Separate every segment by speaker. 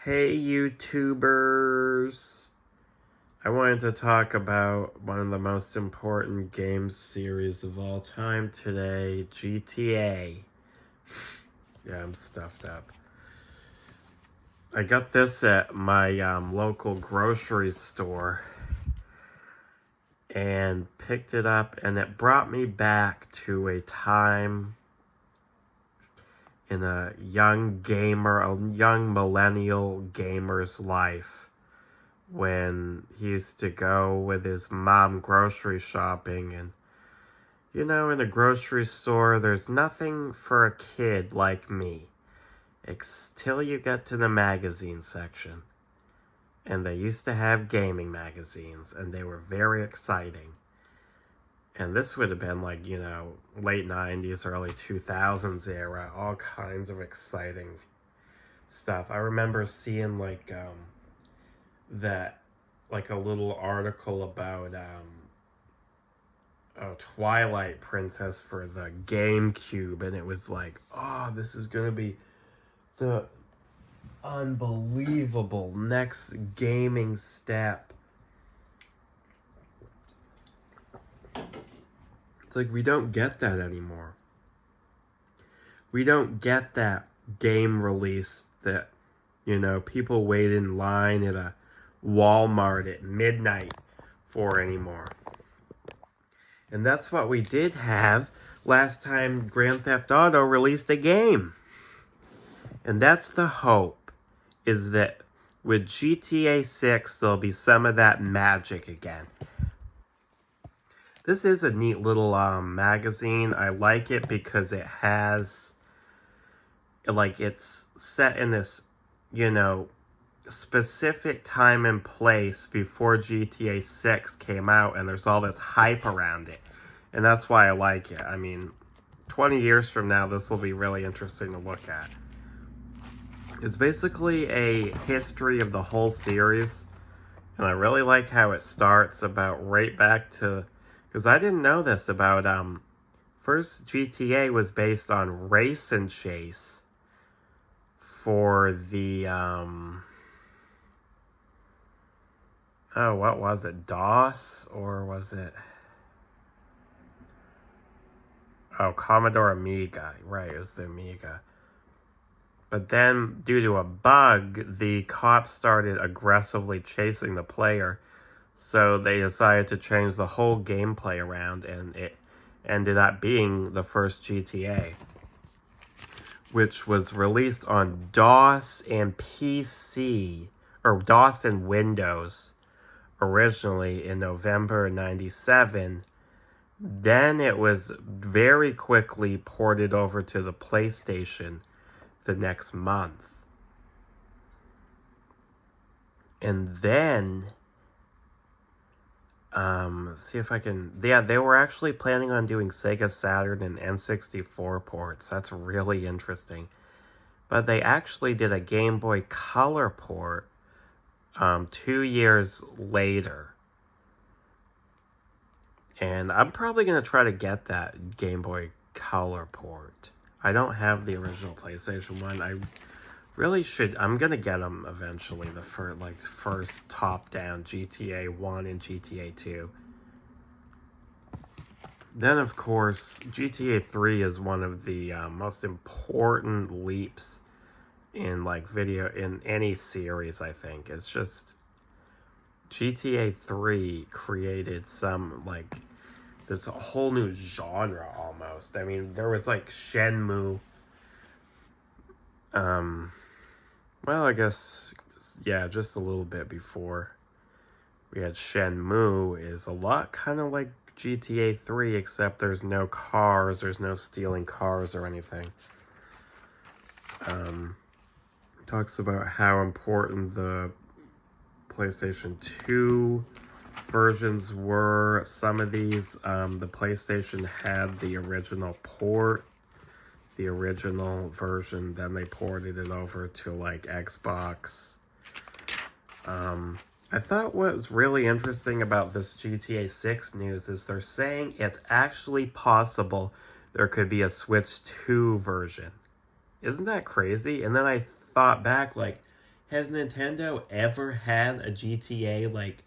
Speaker 1: Hey YouTubers! I wanted to talk about one of the most important game series of all time today, GTA. Yeah, I'm stuffed up. I got this at my local grocery store and picked it up, and it brought me back to a time in a young millennial gamer's life, when he used to go with his mom grocery shopping. And in a grocery store there's nothing for a kid like me till you get to the magazine section. And they used to have gaming magazines, and they were very exciting. And this would have been like, late 90s, early 2000s era, all kinds of exciting stuff. I remember seeing that a little article about Twilight Princess for the GameCube, and it was like, oh, this is gonna be the unbelievable next gaming step. It's like, we don't get that anymore. We don't get that game release that people wait in line at a Walmart at midnight for anymore. And that's what we did have last time Grand Theft Auto released a game. And that's the hope, is that with GTA 6 there'll be some of that magic again. This is a neat little magazine. I like it because it has, it's set in this, specific time and place before GTA 6 came out, and there's all this hype around it. And that's why I like it. I mean, 20 years from now, this will be really interesting to look at. It's basically a history of the whole series, and I really like how it starts about right back to, because I didn't know this about, first GTA was based on Race and Chase for the, what was it, DOS, or was it, Commodore Amiga, right, it was the Amiga. But then, due to a bug, the cops started aggressively chasing the player, so they decided to change the whole gameplay around, and it ended up being the first GTA, which was released on DOS and PC, or DOS and Windows, originally in November 97. Then it was very quickly ported over to the PlayStation the next month. And then, see if I can, they were actually planning on doing Sega Saturn and N64 ports. That's really interesting. But they actually did a Game Boy Color port 2 years later. And I'm probably going to try to get that Game Boy Color port. I don't have the original PlayStation 1. I really should. I'm going to get them eventually, the first top-down GTA 1 and GTA 2. Then, of course, GTA 3 is one of the most important leaps in video in any series, I think. It's just GTA 3 created some this whole new genre almost. I mean, there was Shenmue. Well, I guess, yeah, just a little bit before we had Shenmue, is a lot kind of like GTA 3, except there's no cars, there's no stealing cars or anything. Talks about how important the PlayStation 2 versions were. Some of these, the PlayStation had the original port, the original version, then they ported it over to Xbox. I thought what was really interesting about this GTA 6 news is they're saying it's actually possible there could be a Switch 2 version. Isn't that crazy? And then I thought back, Has Nintendo ever had a GTA, like,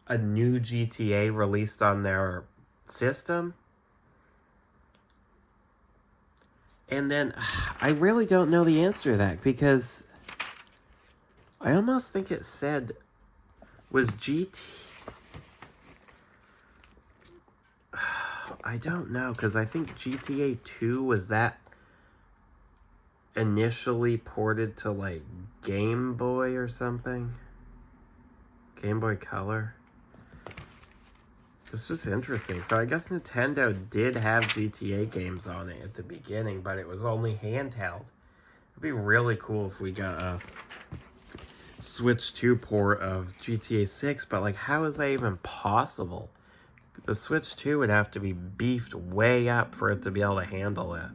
Speaker 1: a new GTA released on their system? And then, I really don't know the answer to that, because I almost think it said, was I don't know, because I think GTA 2, was that initially ported to, like, Game Boy or something? Game Boy Color? It's just interesting. So I guess Nintendo did have GTA games on it at the beginning, but it was only handheld. It'd be really cool if we got a Switch 2 port of GTA 6, but, like, how is that even possible? The Switch 2 would have to be beefed way up for it to be able to handle it.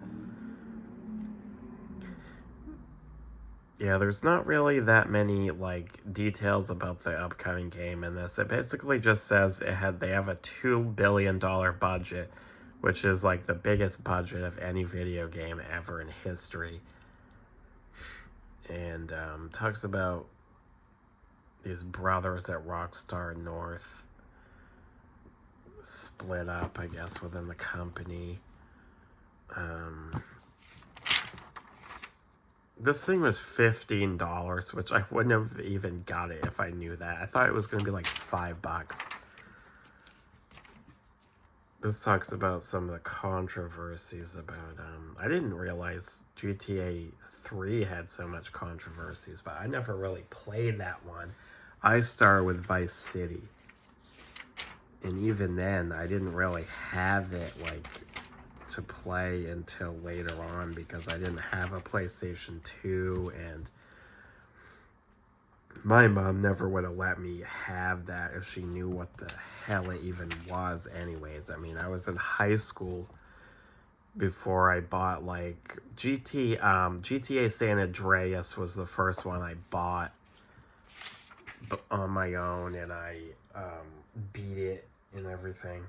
Speaker 1: Yeah, there's not really that many, like, details about the upcoming game in this. It basically just says they have a $2 billion budget, which is, like, the biggest budget of any video game ever in history. And talks about these brothers at Rockstar North split up, I guess, within the company. This thing was $15, which I wouldn't have even got it if I knew that. I thought it was going to be like $5. This talks about some of the controversies about, I didn't realize GTA 3 had so much controversies, but I never really played that one. I started with Vice City. And even then, I didn't really have it, like, to play until later on, because I didn't have a PlayStation 2, and my mom never would have let me have that if she knew what the hell it even was anyways. I mean, I was in high school before I bought, like, GTA San Andreas was the first one I bought on my own, and I beat it and everything.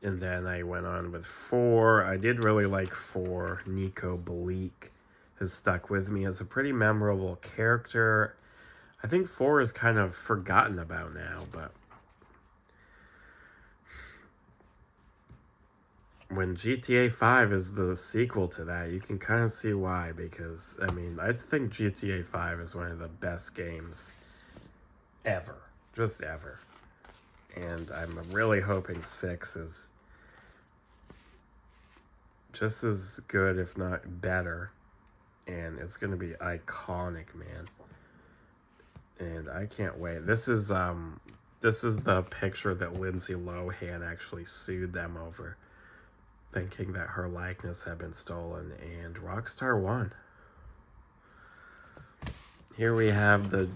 Speaker 1: And then I went on with 4. I did really like 4. Nico Bellic has stuck with me as a pretty memorable character. I think 4 is kind of forgotten about now, but when GTA 5 is the sequel to that, you can kind of see why, because, I mean, I think GTA 5 is one of the best games ever. Just ever. And I'm really hoping 6 is just as good, if not better. And it's going to be iconic, man. And I can't wait. This is the picture that Lindsay Lohan actually sued them over, thinking that her likeness had been stolen, and Rockstar won. Here we have the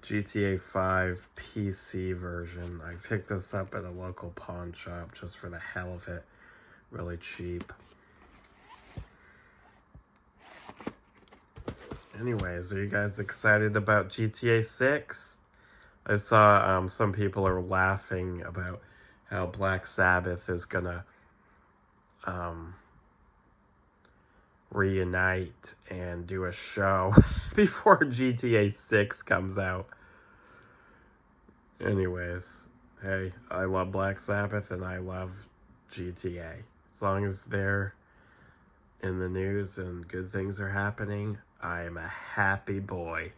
Speaker 1: GTA 5 PC version. I picked this up at a local pawn shop just for the hell of it. Really cheap. Anyways, are you guys excited about GTA 6? I saw some people are laughing about how Black Sabbath is gonna reunite and do a show before GTA 6 comes out. Anyways, hey, I love Black Sabbath and I love GTA. As long as they're in the news and good things are happening, I am a happy boy.